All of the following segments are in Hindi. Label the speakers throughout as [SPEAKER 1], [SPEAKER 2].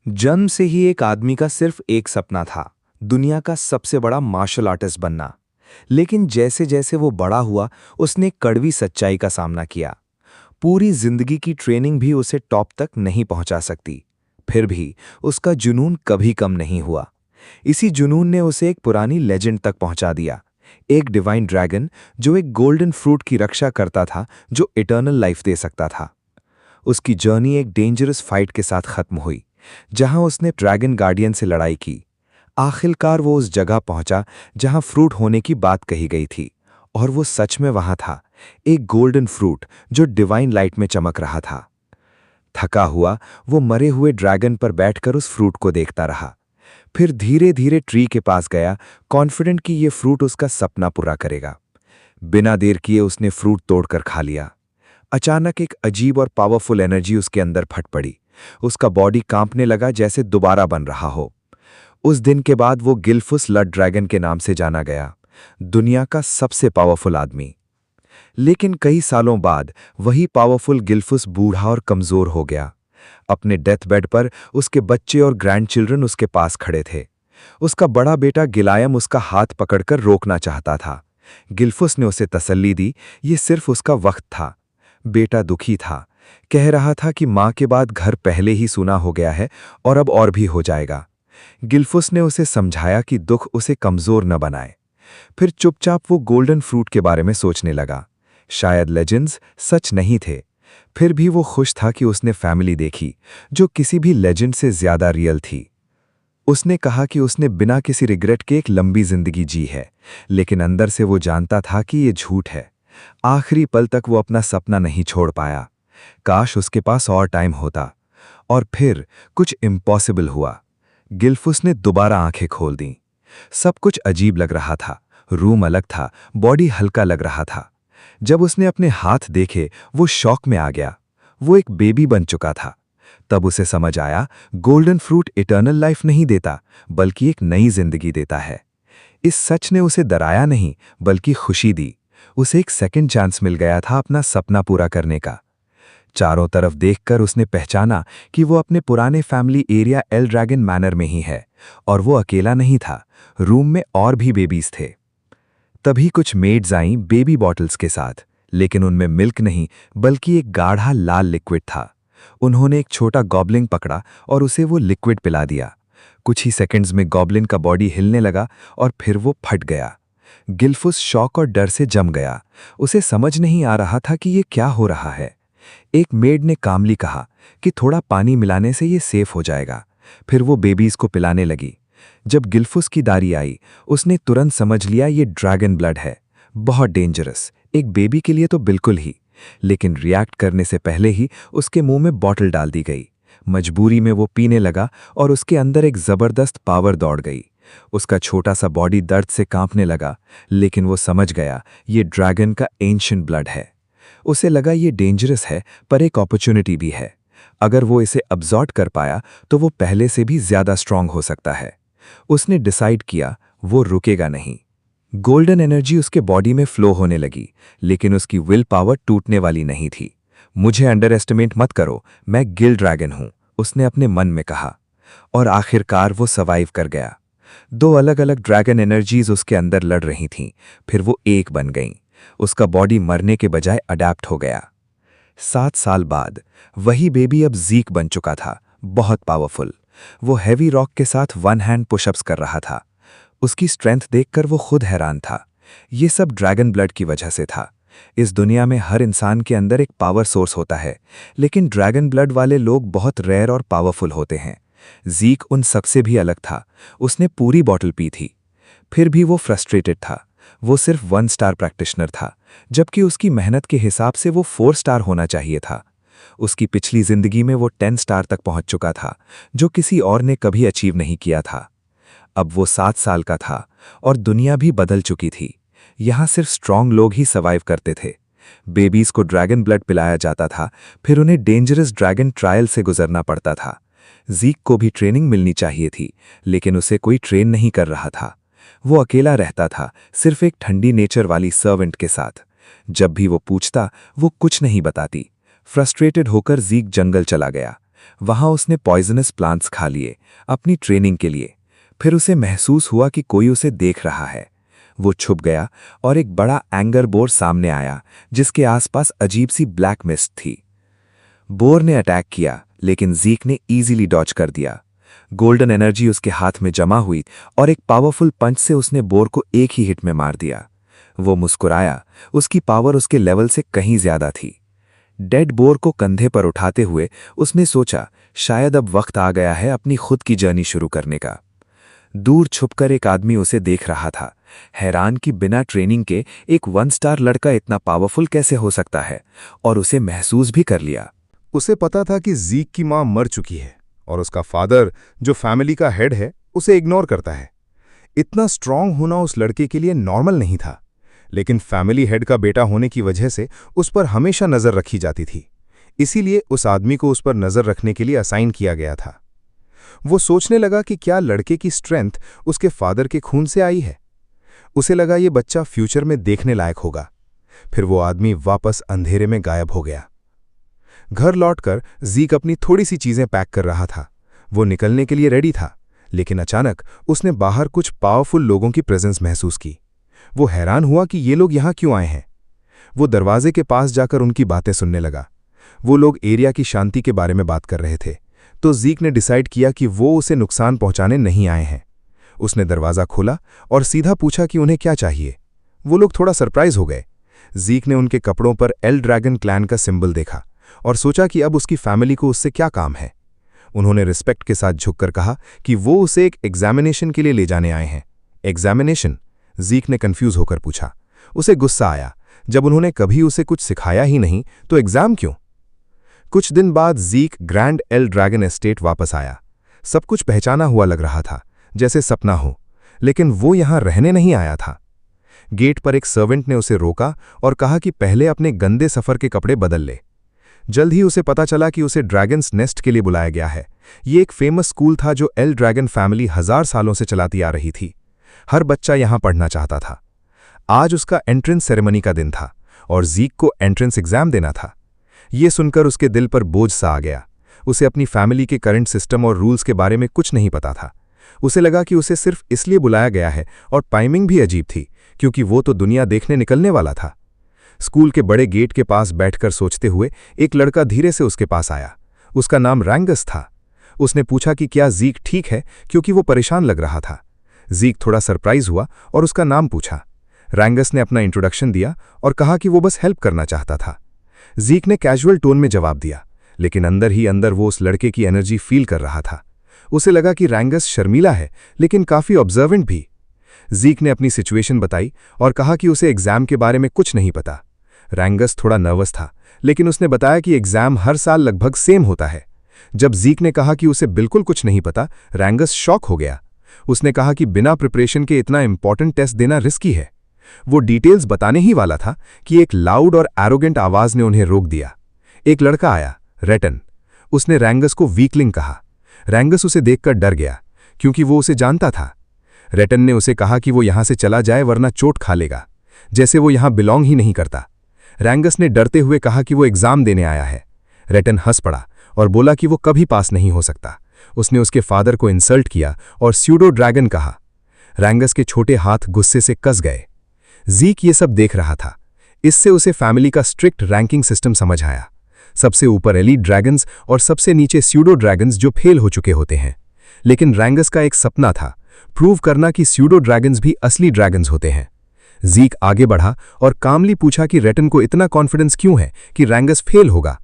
[SPEAKER 1] जन्म से ही एक आदमी का सिर्फ एक सपना था, दुनिया का सबसे बड़ा मार्शल आर्टिस्ट बनना। लेकिन जैसे जैसे वो बड़ा हुआ, उसने कड़वी सच्चाई का सामना किया। पूरी जिंदगी की ट्रेनिंग भी उसे टॉप तक नहीं पहुंचा सकती। फिर भी उसका जुनून कभी कम नहीं हुआ। इसी जुनून ने उसे एक पुरानी लेजेंड तक पहुंचा दिया। एक डिवाइन ड्रैगन जो एक गोल्डन फ्रूट की रक्षा करता था, जो इटर्नल लाइफ दे सकता था। उसकी जर्नी एक डेंजरस फाइट के साथ खत्म हुई, जहां उसने ड्रैगन गार्डियन से लड़ाई की। आखिरकार वो उस जगह पहुंचा जहां फ्रूट होने की बात कही गई थी, और वो सच में वहां था, एक गोल्डन फ्रूट जो डिवाइन लाइट में चमक रहा था। थका हुआ वो मरे हुए ड्रैगन पर बैठकर उस फ्रूट को देखता रहा। फिर धीरे धीरे ट्री के पास गया, कॉन्फिडेंट कि ये फ्रूट उसका सपना पूरा करेगा। बिना देर किए उसने फ्रूट तोड़कर खा लिया। अचानक एक अजीब और पावरफुल एनर्जी उसके अंदर फट पड़ी। उसका बॉडी कांपने लगा, जैसे दोबारा बन रहा हो। उस दिन के बाद वो गिल्फुस लड ड्रैगन के नाम से जाना गया, दुनिया का सबसे पावरफुल आदमी। लेकिन कई सालों बाद वही पावरफुल गिल्फुस बूढ़ा और कमजोर हो गया। अपने डेथ बेड पर उसके बच्चे और ग्रैंडचिल्ड्रन उसके पास खड़े थे। उसका बड़ा बेटा गिलायम उसका हाथ पकड़कर रोकना चाहता था। गिल्फुस ने उसे तसल्ली दी, ये सिर्फ उसका वक्त था। बेटा दुखी था, कह रहा था कि मां के बाद घर पहले ही सूना हो गया है और अब और भी हो जाएगा। गिल्फुस ने उसे समझाया कि दुख उसे कमजोर न बनाए। फिर चुपचाप वो गोल्डन फ्रूट के बारे में सोचने लगा। शायद लेजेंड्स सच नहीं थे। फिर भी वो खुश था कि उसने फैमिली देखी, जो किसी भी लेजेंड से ज्यादा रियल थी। उसने कहा कि उसने बिना किसी रिग्रेट के एक लंबी जिंदगी जी है, लेकिन अंदर से वो जानता था कि ये झूठ है। आखिरी पल तक वो अपना सपना नहीं छोड़ पाया। काश उसके पास और टाइम होता। और फिर कुछ इम्पॉसिबल हुआ। गिल्फुस ने दोबारा आंखें खोल दी। सब कुछ अजीब लग रहा था। रूम अलग था, बॉडी हल्का लग रहा था। जब उसने अपने हाथ देखे, वो शॉक में आ गया। वो एक बेबी बन चुका था। तब उसे समझ आया, गोल्डन फ्रूट इटर्नल लाइफ नहीं देता, बल्कि एक नई जिंदगी देता है। इस सच ने उसे डराया नहीं, बल्कि खुशी दी। उसे एक सेकंड चांस मिल गया था अपना सपना पूरा करने का। चारों तरफ देखकर उसने पहचाना कि वो अपने पुराने family area L dragon manner में ही है, और वो अकेला नहीं था। रूम में और भी बेबीज थे। तभी कुछ मेड्स आईं बेबी बॉटल्स के साथ, लेकिन उनमें मिल्क नहीं, बल्कि एक गाढ़ा लाल लिक्विड था। उन्होंने एक छोटा गॉबलिन पकड़ा और उसे वो लिक्विड पिला दिया। कुछ ही सेकंड्स में गॉबलिन का बॉडी हिलने लगा और फिर वो फट गया। गिल्फुस शॉक और डर से जम गया। उसे समझ नहीं आ रहा था कि ये क्या हो रहा है। एक मेड ने कामली कहा कि थोड़ा पानी मिलाने से ये सेफ हो जाएगा। फिर वो बेबीज को पिलाने लगी। जब गिल्फुस की दारी आई, उसने तुरंत समझ लिया ये ड्रैगन ब्लड है, बहुत डेंजरस, एक बेबी के लिए तो बिल्कुल ही। लेकिन रिएक्ट करने से पहले ही उसके मुंह में बॉटल डाल दी गई। मजबूरी में वो पीने लगा और उसके अंदर एक जबरदस्त पावर दौड़ गई। उसका छोटा सा बॉडी दर्द से कांपने लगा, लेकिन वो समझ गया ये ड्रैगन का एंशिएंट ब्लड है। उसे लगा ये डेंजरस है, पर एक अपॉर्चुनिटी भी है। अगर वो इसे अब्सॉर्ब कर पाया तो वो पहले से भी ज्यादा स्ट्रांग हो सकता है। उसने डिसाइड किया वो रुकेगा नहीं। गोल्डन एनर्जी उसके बॉडी में फ्लो होने लगी, लेकिन उसकी विल पावर टूटने वाली नहीं थी। मुझे अंडर एस्टिमेट मत करो, मैं गिल ड्रैगन हूं, उसने अपने मन में कहा। और आखिरकार वो सर्वाइव कर गया। दो अलग अलग ड्रैगन एनर्जीज उसके अंदर लड़ रही थीं, फिर वो एक बन गईं। उसका बॉडी मरने के बजाय अडैप्ट हो गया। 7 साल बाद वही बेबी अब जीक बन चुका था, बहुत पावरफुल। वो हैवी रॉक के साथ वन हैंड पुशअप्स कर रहा था। उसकी स्ट्रेंथ देखकर वो खुद हैरान था। ये सब ड्रैगन ब्लड की वजह से था। इस दुनिया में हर इंसान के अंदर एक पावर सोर्स होता है, लेकिन ड्रैगन ब्लड वाले लोग बहुत रेयर और पावरफुल होते हैं। जीक उन सबसे भी अलग था। उसने पूरी बॉटल पी थी। फिर भी वो फ्रस्ट्रेटेड था। वो सिर्फ 1 स्टार प्रैक्टिशनर था, जबकि उसकी मेहनत के हिसाब से वो 4 स्टार होना चाहिए था। उसकी पिछली जिंदगी में वो 10 स्टार तक पहुंच चुका था, जो किसी और ने कभी अचीव नहीं किया था। अब वो 7 साल का था और दुनिया भी बदल चुकी थी। यहाँ सिर्फ स्ट्रांग लोग ही सर्वाइव करते थे। बेबीज को ड्रैगन ब्लड पिलाया जाता था, फिर उन्हें डेंजरस ड्रैगन ट्रायल से गुजरना पड़ता था। जीक को भी ट्रेनिंग मिलनी चाहिए थी, लेकिन उसे कोई ट्रेन नहीं कर रहा था। वो अकेला रहता था, सिर्फ एक ठंडी नेचर वाली सर्वेंट के साथ। जब भी वो पूछता, वो कुछ नहीं बताती। फ्रस्ट्रेटेड होकर जीक जंगल चला गया। वहां उसने पॉइजनस प्लांट्स खा लिए अपनी ट्रेनिंग के लिए। फिर उसे महसूस हुआ कि कोई उसे देख रहा है। वो छुप गया और एक बड़ा एंगर बोर सामने आया जिसके आसपास अजीब सी ब्लैक मिस्ट थी। बोर ने अटैक किया लेकिन ज़ीक ने इजीली डॉज कर दिया। गोल्डन एनर्जी उसके हाथ में जमा हुई और एक पावरफुल पंच से उसने बोर को एक ही हिट में मार दिया। वो मुस्कुराया, उसकी पावर उसके लेवल से कहीं ज्यादा थी। डेड बोर को कंधे पर उठाते हुए उसने सोचा शायद अब वक्त आ गया है अपनी खुद की जर्नी शुरू करने का। दूर छुपकर एक आदमी उसे देख रहा था, हैरान कि बिना ट्रेनिंग के एक 1 स्टार लड़का इतना पावरफुल कैसे हो सकता है, और उसे महसूस भी कर लिया।
[SPEAKER 2] उसे पता था कि ज़ीक की मां मर चुकी है और उसका फादर, जो फैमिली का हेड है, उसे इग्नोर करता है। इतना स्ट्रांग होना उस लड़के के लिए नॉर्मल नहीं था, लेकिन फैमिली हेड का बेटा होने की वजह से उस पर हमेशा नजर रखी जाती थी। इसीलिए उस आदमी को उस पर नजर रखने के लिए असाइन किया गया था। वो सोचने लगा कि क्या लड़के की स्ट्रेंथ उसके फादर के खून से आई है। उसे लगा ये बच्चा फ्यूचर में देखने लायक होगा। फिर वो आदमी वापस अंधेरे में गायब हो गया। घर लौटकर ज़ीक अपनी थोड़ी सी चीजें पैक कर रहा था। वो निकलने के लिए रेडी था, लेकिन अचानक उसने बाहर कुछ पावरफुल लोगों की प्रेजेंस महसूस की। वो हैरान हुआ कि ये लोग यहाँ क्यों आए हैं। वो दरवाजे के पास जाकर उनकी बातें सुनने लगा। वो लोग एरिया की शांति के बारे में बात कर रहे थे, तो ज़ीक ने डिसाइड किया कि वो उसे नुकसान पहुंचाने नहीं आए हैं। उसने दरवाज़ा खोला और सीधा पूछा कि उन्हें क्या चाहिए। वो लोग थोड़ा सरप्राइज हो गए। ज़ीक ने उनके कपड़ों पर एल ड्रैगन क्लैन का सिंबल देखा और सोचा कि अब उसकी फैमिली को उससे क्या काम है। उन्होंने रिस्पेक्ट के साथ झुककर कहा कि वो उसे एक एग्जामिनेशन के लिए ले जाने आए हैं। एग्जामिनेशन? ज़ीक ने कंफ्यूज होकर पूछा। उसे गुस्सा आया, जब उन्होंने कभी उसे कुछ सिखाया ही नहीं तो एग्जाम क्यों। कुछ दिन बाद ज़ीक ग्रैंड एल ड्रैगन एस्टेट वापस आया। सब कुछ पहचाना हुआ लग रहा था, जैसे सपना हो, लेकिन वो यहां रहने नहीं आया था। गेट पर एक सर्वेंट ने उसे रोका और कहा कि पहले अपने गंदे सफर के कपड़े बदल ले। जल्द ही उसे पता चला कि उसे ड्रैगन्स नेस्ट के लिए बुलाया गया है। ये एक फेमस स्कूल था जो एल ड्रैगन फैमिली 1000 सालों से चलाती आ रही थी। हर बच्चा यहां पढ़ना चाहता था। आज उसका एंट्रेंस सेरेमनी का दिन था और ज़ीक को एंट्रेंस एग्जाम देना था। ये सुनकर उसके दिल पर बोझ सा आ गया। उसे अपनी फैमिली के करंट सिस्टम और रूल्स के बारे में कुछ नहीं पता था। उसे लगा कि उसे सिर्फ इसलिए बुलाया गया है, और टाइमिंग भी अजीब थी क्योंकि वो तो दुनिया देखने निकलने वाला था। स्कूल के बड़े गेट के पास बैठकर सोचते हुए एक लड़का धीरे से उसके पास आया। उसका नाम रैंगस था। उसने पूछा कि क्या ज़ीक ठीक है, क्योंकि वो परेशान लग रहा था। ज़ीक थोड़ा सरप्राइज हुआ और उसका नाम पूछा। रैंगस ने अपना इंट्रोडक्शन दिया और कहा कि वो बस हेल्प करना चाहता था। ज़ीक ने कैजुअल टोन में जवाब दिया, लेकिन अंदर ही अंदर वो उस लड़के की एनर्जी फील कर रहा था। उसे लगा कि रैंगस शर्मीला है, लेकिन काफी ऑब्जर्वेंट भी। ज़ीक ने अपनी सिचुएशन बताई और कहा कि उसे एग्जाम के बारे में कुछ नहीं पता। रैंगस थोड़ा नर्वस था, लेकिन उसने बताया कि एग्जाम हर साल लगभग सेम होता है। जब ज़ीक ने कहा कि उसे बिल्कुल कुछ नहीं पता, रैंगस शॉक हो गया। उसने कहा कि बिना प्रिपरेशन के इतना इंपॉर्टेंट टेस्ट देना रिस्की है। वो डिटेल्स बताने ही वाला था कि एक लाउड और एरोगेंट आवाज ने उन्हें रोक दिया। एक लड़का आया, रेटन। उसने रैंगस को वीकलिंग कहा। रैंगस उसे देखकर डर गया, क्योंकि वो उसे जानता था। रेटन ने उसे कहा कि वो यहां से चला जाए वरना चोट खा लेगा, जैसे वो यहां बिलोंग ही नहीं करता। रैंगस ने डरते हुए कहा कि वो एग्जाम देने आया है। रेटन हंस पड़ा और बोला कि वो कभी पास नहीं हो सकता। उसने उसके फादर को इंसल्ट किया और स्यूडो ड्रैगन कहा। रैंगस के छोटे हाथ गुस्से से कस गए। ज़ीक ये सब देख रहा था। इससे उसे फैमिली का स्ट्रिक्ट रैंकिंग सिस्टम समझ आया। सबसे ऊपर एलीट ड्रैगन्स और सबसे नीचे स्यूडो ड्रैगन्स जो फेल हो चुके होते हैं। लेकिन रैंगस का एक सपना था, प्रूव करना कि स्यूडो ड्रैगन्स भी असली ड्रैगन्स होते हैं। ज़ीक आगे बढ़ा और कामली पूछा कि रेटन को इतना कॉन्फिडेंस क्यों है कि रैंगस फेल होगा।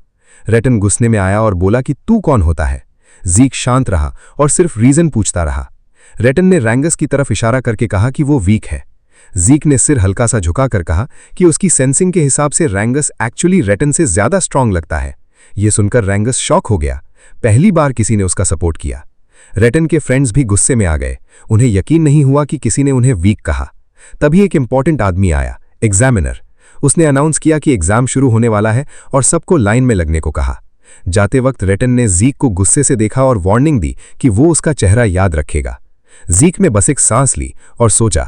[SPEAKER 2] रेटन गुस्से में आया और बोला कि तू कौन होता है। ज़ीक शांत रहा और सिर्फ रीजन पूछता रहा। रेटन ने रैंगस की तरफ इशारा करके कहा कि वो वीक है। ज़ीक ने सिर हल्का सा झुकाकर कहा कि उसकी सेंसिंग के हिसाब से रैंगस एक्चुअली रेटन से ज्यादा स्ट्रांग लगता है। ये सुनकर रैंगस शॉक हो गया। पहली बार किसी ने उसका सपोर्ट किया। रेटन के फ्रेंड्स भी गुस्से में आ गए। उन्हें यकीन नहीं हुआ कि किसी ने उन्हें वीक कहा। तभी एक इंपॉर्टेंट आदमी आया, एग्जामिनर। उसने अनाउंस किया कि एग्जाम शुरू होने वाला है और सबको लाइन में लगने को कहा। जाते वक्त रेटन ने ज़ीक को गुस्से से देखा और वार्निंग दी कि वो उसका चेहरा याद रखेगा। ज़ीक ने बस एक सांस ली और सोचा,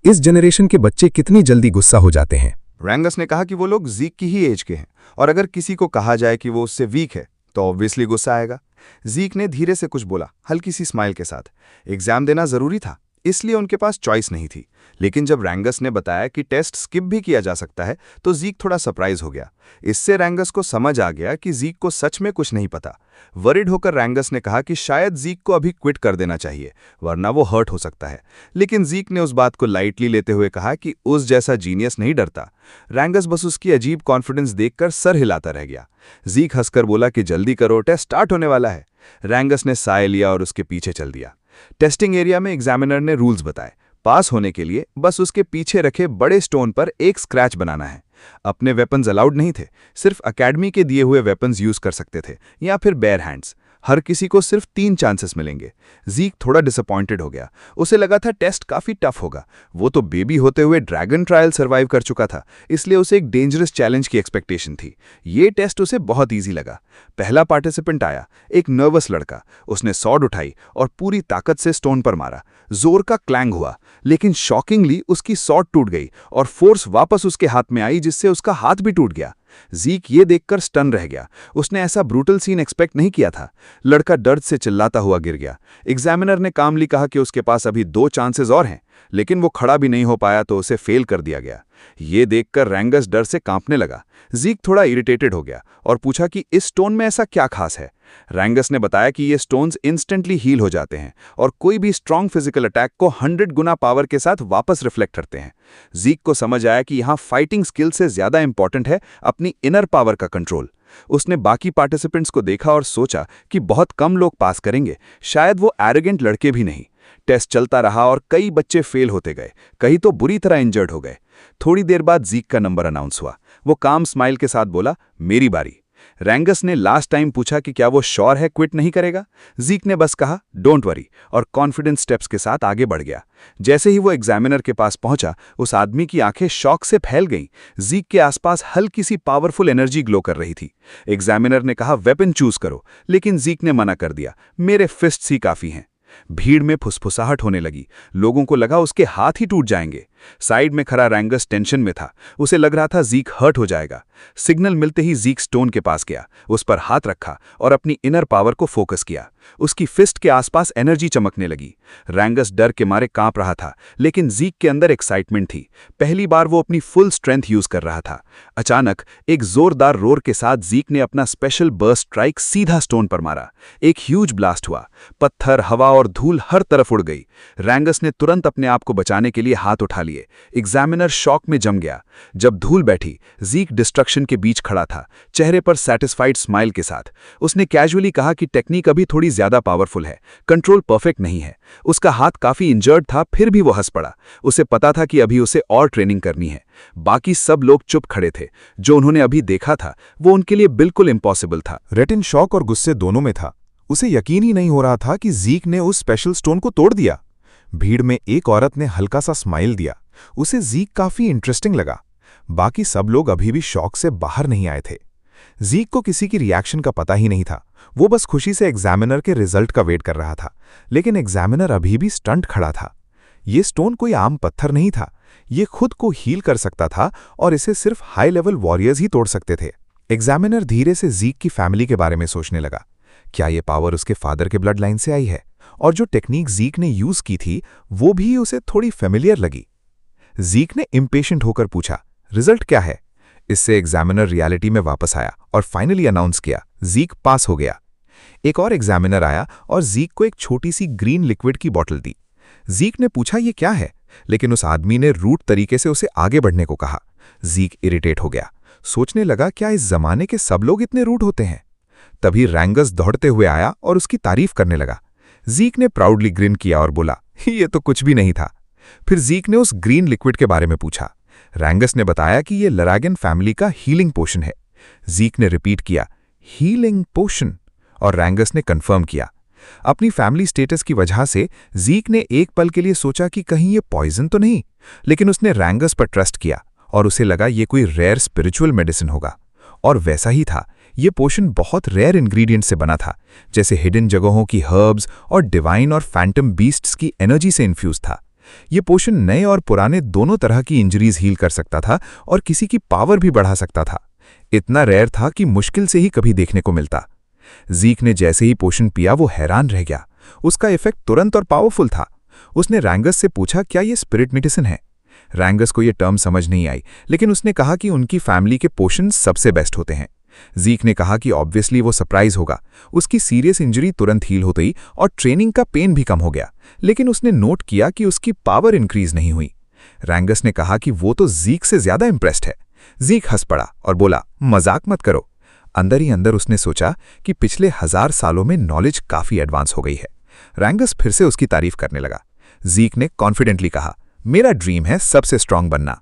[SPEAKER 2] इस जनरेशन के बच्चे कितनी जल्दी गुस्सा हो जाते हैं। रैंगस ने कहा कि वो लोग ज़ीक की ही एज के हैं और अगर किसी को कहा जाए कि वो उससे वीक है तो ऑब्वियसली गुस्सा आएगा। जीक ने धीरे से कुछ बोला, हल्की सी स्माइल के साथ। एग्जाम देना जरूरी था, इसलिए उनके पास चॉइस नहीं थी। लेकिन जब रैंगस ने बताया कि टेस्ट स्किप भी किया जा सकता है, तो जीक थोड़ा सरप्राइज हो गया। इससे रैंगस को समझ आ गया कि जीक को सच में कुछ नहीं पता। वरिड होकर रैंगस ने कहा कि शायद जीक को अभी क्विट कर देना चाहिए, वरना वो हर्ट हो सकता है। लेकिन जीक ने उस बात को लाइटली लेते हुए कहा कि उस जैसा जीनियस नहीं डरता। रैंगस बस उसकी अजीब कॉन्फिडेंस देखकर सर हिलाता रह गया। जीक हंसकर बोला कि जल्दी करो, टेस्ट स्टार्ट होने वाला है। रैंगस ने साय लिया और उसके पीछे चल दिया। टेस्टिंग एरिया में एग्जामिनर ने रूल्स बताए। पास होने के लिए बस उसके पीछे रखे बड़े स्टोन पर एक स्क्रैच बनाना है। अपने वेपन्स अलाउड नहीं थे, सिर्फ अकेडमी के दिए हुए वेपन्स यूज कर सकते थे या फिर बेयर हैंड्स। हर किसी को सिर्फ 3 चांसेस मिलेंगे। जीक थोड़ा डिसअपॉइंटेड हो गया। उसे लगा था टेस्ट काफी टफ होगा। वो तो बेबी होते हुए ड्रैगन ट्रायल सर्वाइव कर चुका था, इसलिए उसे एक डेंजरस चैलेंज की एक्सपेक्टेशन थी। ये टेस्ट उसे बहुत ईजी लगा। पहला पार्टिसिपेंट आया, एक नर्वस लड़का। उसने सॉर्ड उठाई और पूरी ताकत से स्टोन पर मारा। जोर का क्लैंग हुआ, लेकिन शॉकिंगली उसकी सॉर्ड टूट गई और फोर्स वापस उसके हाथ में आई, जिससे उसका हाथ भी टूट गया। जीक ये देखकर स्टन रह गया। उसने ऐसा ब्रूटल सीन एक्सपेक्ट नहीं किया था। लड़का दर्द से चिल्लाता हुआ गिर गया। एग्जामिनर ने कामली कहा कि उसके पास अभी 2 चांसेस और हैं, लेकिन वो खड़ा भी नहीं हो पाया तो उसे फेल कर दिया गया। ये देखकर रैंगस डर से कांपने लगा। जीक थोड़ा इरिटेटेड हो गया और पूछा कि इस स्टोन में ऐसा क्या खास है। रैंगस ने बताया कि ये स्टोन्स इंस्टेंटली हील हो जाते हैं और कोई भी स्ट्रॉन्ग फिजिकल अटैक को 100 गुना पावर के साथ वापस रिफ्लेक्ट करते हैं। जीक को समझ आया कि यहाँ फाइटिंग स्किल से ज्यादा इंपॉर्टेंट है अपनी इनर पावर का कंट्रोल। उसने बाकी पार्टिसिपेंट्स को देखा और सोचा कि बहुत कम लोग पास करेंगे, शायद वो एरोगेंट लड़के भी नहीं। टेस्ट चलता रहा और कई बच्चे फेल होते गए, कई तो बुरी तरह इंजर्ड हो गए। थोड़ी देर बाद जीक का नंबर अनाउंस हुआ। वो काम स्माइल के साथ बोला, मेरी बारी। रैंगस ने लास्ट टाइम पूछा कि क्या वो श्योर है क्विट नहीं करेगा। जीक ने बस कहा डोंट वरी और कॉन्फिडेंस स्टेप्स के साथ आगे बढ़ गया। जैसे ही वो एग्जामिनर के पास पहुंचा, उस आदमी की आंखें शॉक से फैल गईं। जीक के आसपास हल्की सी पावरफुल एनर्जी ग्लो कर रही थी। एग्जामिनर ने कहा वेपन चूज करो, लेकिन जीक ने मना कर दिया, मेरे फिस्ट्स ही काफी हैं। भीड़ में फुसफुसाहट होने लगी। लोगों को लगा उसके हाथ ही टूट जाएंगे। साइड में खड़ा रैंगस टेंशन में था। उसे लग रहा था जीक हर्ट हो जाएगा। सिग्नल मिलते ही जीक स्टोन के पास गया, उस पर हाथ रखा और अपनी इनर पावर को फोकस किया। उसकी फिस्ट के आसपास एनर्जी चमकने लगी। रैंगस डर के मारे कांप रहा था, लेकिन जीक के अंदर एक्साइटमेंट थी। पहली बार वो अपनी फुल स्ट्रेंथ यूज कर रहा था। अचानक एक जोरदार रोर के साथ जीक ने अपना स्पेशल बर्स्ट स्ट्राइक सीधा स्टोन पर मारा। एक ह्यूज ब्लास्ट हुआ। पत्थर, हवा और धूल हर तरफ उड़ गई। रैंगस ने तुरंत अपने आप को बचाने के लिए हाथ उठा लिए। एग्जामिनर शॉक में जम गया। जब धूल बैठी, जीक डिस्ट्रक्शन के बीच खड़ा था, चेहरे पर सैटिस्फाइड स्माइल के साथ। उसने कैजुअली कहा कि टेक्निक अभी थोड़ी ज्यादा पावरफुल है, कंट्रोल परफेक्ट नहीं है। उसका हाथ काफी इंजर्ड था, फिर भी वो हंस पड़ा। उसे पता था कि अभी उसे और ट्रेनिंग करनी है। बाकी सब लोग चुप खड़े थे। जो उन्होंने अभी देखा था वो उनके लिए बिल्कुल इम्पॉसिबल था।
[SPEAKER 3] रेटिन शॉक और गुस्से दोनों में था। उसे यकीन ही नहीं हो रहा था कि जीक ने उस स्पेशल स्टोन को तोड़ दिया। भीड़ में एक औरत ने हल्का सा स्माइल दिया। उसे जीक काफी इंटरेस्टिंग लगा। बाकी सब लोग अभी भी शॉक से बाहर नहीं आए थे। जीक को किसी की रिएक्शन का पता ही नहीं था। वो बस खुशी से एग्जामिनर के रिजल्ट का वेट कर रहा था। लेकिन एग्जामिनर अभी भी स्टंट खड़ा था। ये स्टोन कोई आम पत्थर नहीं था। ये खुद को हील कर सकता था और इसे सिर्फ हाई लेवल वॉरियर्स ही तोड़ सकते थे। एग्जामिनर धीरे से जीक की फैमिली के बारे में सोचने लगा। क्या ये पावर उसके फादर के ब्लड लाइन से आई है? और जो टेक्निक जीक ने यूज की थी वो भी उसे थोड़ी फेमिलियर लगी। जीक ने इम्पेशेंट होकर पूछा, रिजल्ट क्या है? इससे एग्जामिनर रियलिटी में वापस आया और फाइनली अनाउंस किया, जीक पास हो गया। एक और एग्जामिनर आया और जीक को एक छोटी सी ग्रीन लिक्विड की बोतल दी। जीक ने पूछा ये क्या है, लेकिन उस आदमी ने रूट तरीके से उसे आगे बढ़ने को कहा। जीक इरिटेट हो गया, सोचने लगा क्या इस जमाने के सब लोग इतने रूट होते हैं। तभी रैंगस दौड़ते हुए आया और उसकी तारीफ करने लगा। जीक ने प्राउडली ग्रिन किया और बोला, ये तो कुछ भी नहीं था। फिर जीक ने उस ग्रीन लिक्विड के बारे में पूछा। रैंगस ने बताया कि ये लरागन फैमिली का हीलिंग पोशन है। जीक ने रिपीट किया, हीलिंग पोशन, और रैंगस ने कंफर्म किया। अपनी फैमिली स्टेटस की वजह से जीक ने एक पल के लिए सोचा कि कहीं ये पॉइजन तो नहीं, लेकिन उसने रैंगस पर ट्रस्ट किया और उसे लगा ये कोई रेयर स्पिरिचुअल मेडिसिन होगा। और वैसा ही था। ये पोशन बहुत रेयर इंग्रेडिएंट से बना था, जैसे हिडन जगहों की हर्ब्स और डिवाइन और फैंटम बीस्ट्स की एनर्जी से इन्फ्यूज था। ये पोशन नए और पुराने दोनों तरह की इंजरीज हील कर सकता था और किसी की पावर भी बढ़ा सकता था। इतना रेयर था कि मुश्किल से ही कभी देखने को मिलता। जीक ने जैसे ही पोशन पिया वो हैरान रह गया। उसका इफेक्ट तुरंत और पावरफुल था। उसने रैंगस से पूछा क्या ये स्पिरिट मेडिसिन है। रैंगस को ये टर्म समझ नहीं आई, लेकिन उसने कहा कि उनकी फैमिली के पोशन सबसे बेस्ट होते हैं। जीक ने कहा कि ऑब्वियसली वो सरप्राइज होगा। उसकी सीरियस इंजरी तुरंत हील हो गई और ट्रेनिंग का पेन भी कम हो गया, लेकिन उसने नोट किया कि उसकी पावर इंक्रीज नहीं हुई। रैंगस ने कहा कि वो तो जीक से ज्यादा इंप्रेस्ड है। जीक हंस पड़ा और बोला, मजाक मत करो। अंदर ही अंदर उसने सोचा कि पिछले 1000 सालों में नॉलेज काफी एडवांस हो गई है। रैंगस फिर से उसकी तारीफ करने लगा। जीक ने कॉन्फिडेंटली कहा, मेरा ड्रीम है सबसे स्ट्रांग बनना।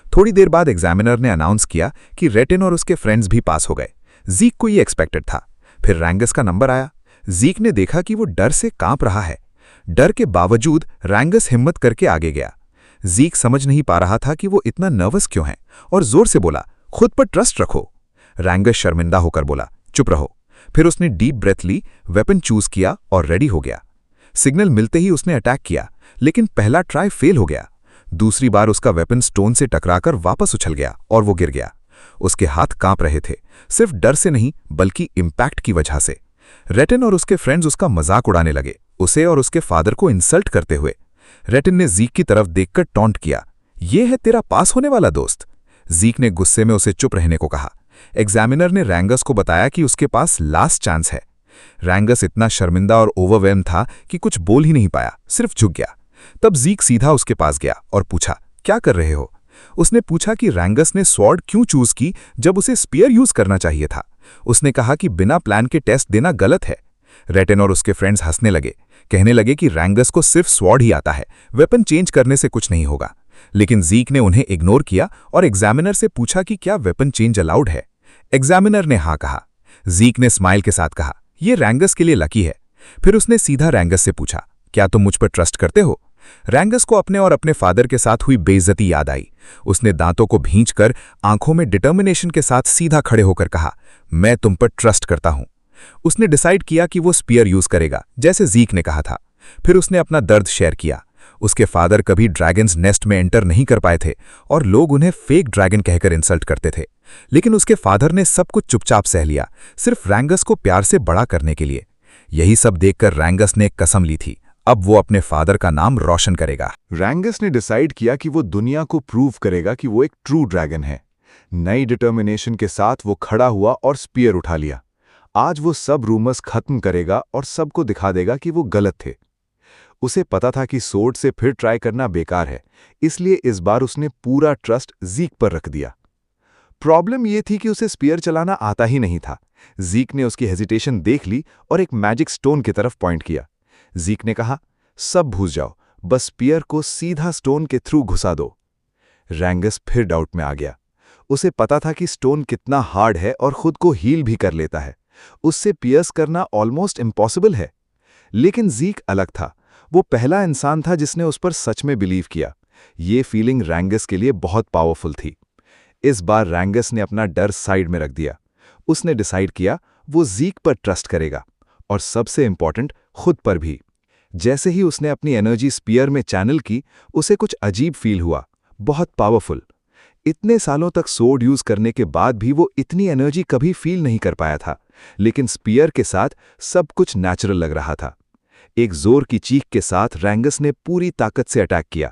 [SPEAKER 3] थोड़ी देर बाद एग्जामिनर ने अनाउंस किया कि रेटिन और उसके फ्रेंड्स भी पास हो गए। जीक को ये एक्सपेक्टेड था। फिर रैंगस का नंबर आया। जीक ने देखा कि वो डर से कांप रहा है। डर के बावजूद रैंगस हिम्मत करके आगे गया। जीक समझ नहीं पा रहा था कि वो इतना नर्वस क्यों है और जोर से बोला, खुद पर ट्रस्ट रखो। रैंगस शर्मिंदा होकर बोला, चुप रहो। फिर उसने डीप ब्रेथ ली, वेपन चूज किया और रेडी हो गया। सिग्नल मिलते ही उसने अटैक किया, लेकिन पहला ट्राई फेल हो गया। दूसरी बार उसका वेपन स्टोन से टकराकर वापस उछल गया और वो गिर गया। उसके हाथ कांप रहे थे, सिर्फ डर से नहीं बल्कि इंपैक्ट की वजह से। रेटिन और उसके फ्रेंड्स उसका मजाक उड़ाने लगे, उसे और उसके फादर को इंसल्ट करते हुए। रेटिन ने जीक की तरफ देखकर टॉन्ट किया, ये है तेरा पास होने वाला दोस्त। जीक ने गुस्से में उसे चुप रहने को कहा। एग्जामिनर ने रैंगस को बताया कि उसके पास लास्ट चांस है। रैंगस इतना शर्मिंदा और ओवरवेल्म था कि कुछ बोल ही नहीं पाया, सिर्फ झुक गया। तब जीक सीधा उसके पास गया और पूछा, क्या कर रहे हो। उसने पूछा कि रैंगस ने स्वॉर्ड क्यों चूज की जब उसे स्पीयर यूज करना चाहिए था। उसने कहा कि बिना प्लान के टेस्ट देना गलत है। रेटिन और उसके फ्रेंड्स हंसने लगे, कहने लगे कि रैंगस को सिर्फ स्वॉर्ड ही आता है, वेपन चेंज करने से कुछ नहीं होगा। लेकिन जीक ने उन्हें इग्नोर किया और एग्जामिनर से पूछा कि क्या वेपन चेंज अलाउड है। एग्जामिनर ने हाँ कहा। जीक ने स्माइल के साथ कहा, यह रैंगस के लिए लकी है। फिर उसने सीधा रैंगस से पूछा, क्या तुम मुझ पर ट्रस्ट करते हो। रैंगस को अपने और अपने फादर के साथ हुई बेइज्जती याद आई। उसने दांतों को भींचकर आंखों में डिटर्मिनेशन के साथ सीधा खड़े होकर कहा, मैं तुम पर ट्रस्ट करता हूं। उसने डिसाइड किया कि वो स्पीयर यूज करेगा, जैसे जीक ने कहा था। फिर उसने अपना दर्द शेयर किया। उसके फादर कभी ड्रैगन्स नेस्ट में एंटर नहीं कर पाए थे और लोग उन्हें फेक ड्रैगन कहकर इंसल्ट करते थे, लेकिन उसके फादर ने सब कुछ चुपचाप सह लिया, सिर्फ रैंगस को प्यार से बड़ा करने के लिए। यही सब देखकर रैंगस ने एक कसम ली थी, अब वो अपने फादर का नाम रोशन करेगा।
[SPEAKER 2] रैंगस ने डिसाइड किया कि वो दुनिया को प्रूव करेगा कि वो एक ट्रू ड्रैगन है। नई डिटर्मिनेशन के साथ वो खड़ा हुआ और स्पीयर उठा लिया। आज वो सब रूमर्स खत्म करेगा और सबको दिखा देगा कि वो गलत थे। उसे पता था कि सोर्ड से फिर ट्राई करना बेकार है, इसलिए इस बार उसने पूरा ट्रस्ट जीक पर रख दिया। प्रॉब्लम ये थी कि उसे स्पीयर चलाना आता ही नहीं था। जीक ने उसकी हेजिटेशन देख ली और एक मैजिक स्टोन की तरफ पॉइंट किया। जीक ने कहा, सब भूल जाओ, बस स्पीयर को सीधा स्टोन के थ्रू घुसा दो। रैंगस फिर डाउट में आ गया। उसे पता था कि स्टोन कितना हार्ड है और खुद को हील भी कर लेता है। उससे पियर्स करना ऑलमोस्ट इम्पॉसिबल है। लेकिन जीक अलग था। वो पहला इंसान था जिसने उस पर सच में बिलीव किया। ये फीलिंग रैंगस के लिए बहुत पावरफुल थी। इस बार रैंगस ने अपना डर साइड में रख दिया। उसने डिसाइड किया वो जीक पर ट्रस्ट करेगा और सबसे इंपॉर्टेंट खुद पर भी। जैसे ही उसने अपनी एनर्जी स्पीयर में चैनल की, उसे कुछ अजीब फील हुआ, बहुत पावरफुल। इतने सालों तक सोर्ड यूज करने के बाद भी वो इतनी एनर्जी कभी फील नहीं कर पाया था, लेकिन स्पीयर के साथ सब कुछ नेचुरल लग रहा था। एक जोर की चीख के साथ रैंगस ने पूरी ताकत से अटैक किया।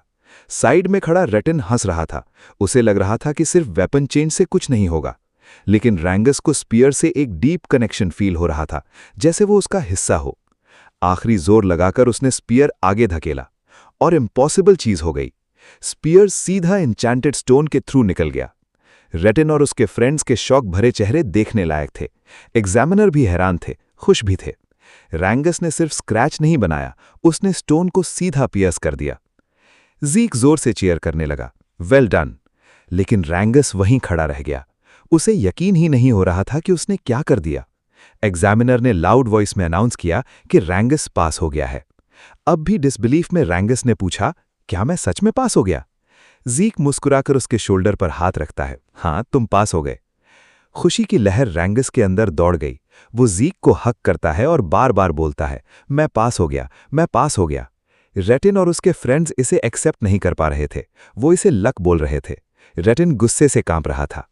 [SPEAKER 2] साइड में खड़ा रेटिन हंस रहा था। उसे लग रहा था कि सिर्फ वेपन चेंज से कुछ नहीं होगा, लेकिन रैंगस को स्पीयर से एक डीप कनेक्शन फील हो रहा था, जैसे वो उसका हिस्सा हो। आखिरी जोर लगाकर उसने स्पीयर आगे धकेला और इम्पॉसिबल चीज हो गई। स्पीयर सीधा इंचैंटेड स्टोन के थ्रू निकल गया। रेटिन और उसके फ्रेंड्स के शौक भरे चेहरे देखने लायक थे। एग्जामिनर भी हैरान थे, खुश भी थे। रैंगस ने सिर्फ स्क्रैच नहीं बनाया, उसने स्टोन को सीधा पियर्स कर दिया। जीक जोर से चीयर करने लगा, वेल डन। लेकिन रैंगस वहीं खड़ा रह गया। उसे यकीन ही नहीं हो रहा था कि उसने क्या कर दिया। एग्जामिनर ने लाउड वॉइस में अनाउंस किया कि रैंगस पास हो गया है। अब भी डिसबिलीफ में रैंगस ने पूछा, क्या मैं सच में पास हो गया। जीक मुस्कुराकर उसके शोल्डर पर हाथ रखता है, हाँ तुम पास हो गए। खुशी की लहर रैंगस के अंदर दौड़ गई। वो जीक को हक करता है और बार बार बोलता है, मैं पास हो गया, मैं पास हो गया। रेटिन और उसके फ्रेंड्स इसे एक्सेप्ट नहीं कर पा रहे थे, वो इसे लक बोल रहे थे। रेटिन गुस्से से कांप रहा था।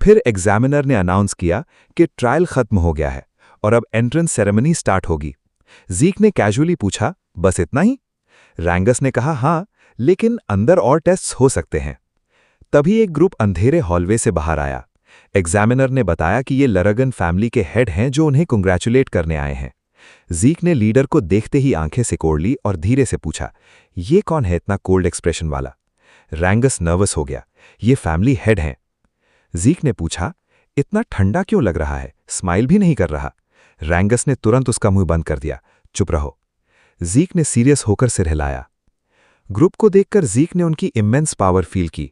[SPEAKER 2] फिर एग्जामिनर ने अनाउंस किया कि ट्रायल खत्म हो गया है
[SPEAKER 3] और अब एंट्रेंस सेरेमनी स्टार्ट होगी। ज़ीक ने कैजुअली पूछा, बस इतना ही? रैंगस ने कहा, हाँ, लेकिन अंदर और टेस्ट्स हो सकते हैं। तभी एक ग्रुप अंधेरे हॉलवे से बाहर आया। एग्जामिनर ने बताया कि ये लरगन फैमिली के हेड हैं जो उन्हें कंग्रेचुलेट करने आए हैं। ज़ीक ने लीडर को देखते ही आंखें सिकोड़ ली और धीरे से पूछा, ये कौन है इतना कोल्ड एक्सप्रेशन वाला? रैंगस नर्वस हो गया, ये फैमिली हेड हैं। ज़ीक ने पूछा, इतना ठंडा क्यों लग रहा है, स्माइल भी नहीं कर रहा? रैंगस ने तुरंत उसका मुंह बंद कर दिया, चुप रहो। ज़ीक ने सीरियस होकर सिर हिलाया। ग्रुप को देखकर ज़ीक ने उनकी इमेंस पावर फील की।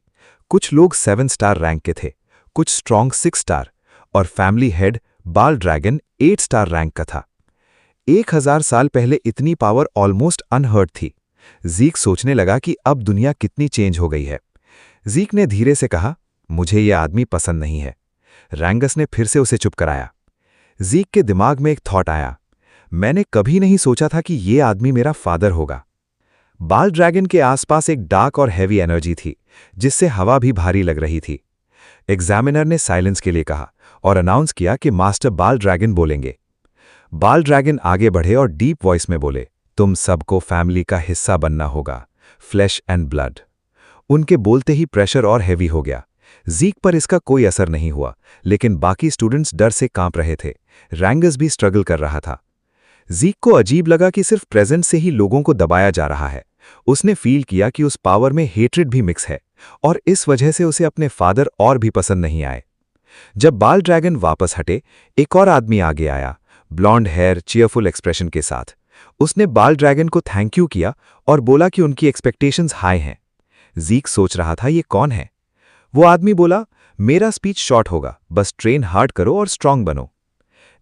[SPEAKER 3] कुछ लोग 7 स्टार रैंक के थे, कुछ स्ट्रॉन्ग 6 स्टार, और फैमिली हेड बाल ड्रैगन 8 स्टार रैंक का था। 1000 साल पहले इतनी पावर ऑलमोस्ट अनहर्ड थी। ज़ीक सोचने लगा कि अब दुनिया कितनी चेंज हो गई है। ज़ीक ने धीरे से कहा, मुझे ये आदमी पसंद नहीं है। रैंगस ने फिर से उसे चुप कराया। ज़ीक के दिमाग में एक थॉट आया, मैंने कभी नहीं सोचा था कि ये आदमी मेरा फादर होगा। बाल ड्रैगन के आसपास एक डार्क और हैवी एनर्जी थी, जिससे हवा भी भारी लग रही थी। एग्जामिनर ने साइलेंस के लिए कहा और अनाउंस किया कि मास्टर बाल ड्रैगन बोलेंगे। बाल ड्रैगन आगे बढ़े और डीप वॉइस में बोले, तुम सबको फैमिली का हिस्सा बनना होगा, फ्लैश एंड ब्लड। उनके बोलते ही प्रेशर और हैवी हो गया। ज़ीक पर इसका कोई असर नहीं हुआ, लेकिन बाकी स्टूडेंट्स डर से कांप रहे थे। रैंगस भी स्ट्रगल कर रहा था। ज़ीक को अजीब लगा कि सिर्फ प्रेजेंट से ही लोगों को दबाया जा रहा है। उसने फील किया कि उस पावर में हेट्रेड भी मिक्स है, और इस वजह से उसे अपने फादर और भी पसंद नहीं आए। जब बाल ड्रैगन वापस हटे, एक और आदमी आगे आया, ब्लॉन्ड हेयर, चीयरफुल एक्सप्रेशन के साथ। उसने बाल ड्रैगन को थैंक यू किया और बोला कि उनकी एक्सपेक्टेशंस हाई हैं। ज़ीक सोच रहा था, ये कौन है? वो आदमी बोला, मेरा स्पीच शॉर्ट होगा, बस ट्रेन हार्ड करो और स्ट्रांग बनो।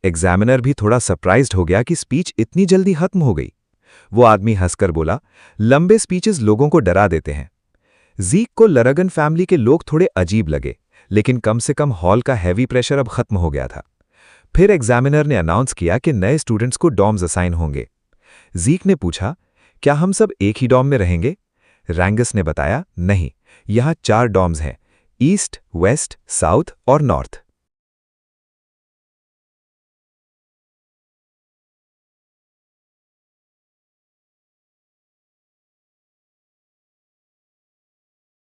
[SPEAKER 3] एग्जामिनर भी थोड़ा सरप्राइज्ड हो गया कि स्पीच इतनी जल्दी खत्म हो गई। वो आदमी हंसकर बोला, लंबे स्पीचेस लोगों को डरा देते हैं। ज़ीक को लरगन फैमिली के लोग थोड़े अजीब लगे, लेकिन कम से कम हॉल का हैवी प्रेशर अब खत्म हो गया था। फिर एग्जामिनर ने अनाउंस किया कि नए स्टूडेंट्स को डॉर्म्स असाइन होंगे। ज़ीक ने पूछा, क्या हम सब एक ही डॉर्म में रहेंगे? रैंगस ने बताया, नहीं, यहाँ 4 डॉर्म्स हैं, ईस्ट, वेस्ट, साउथ और नॉर्थ।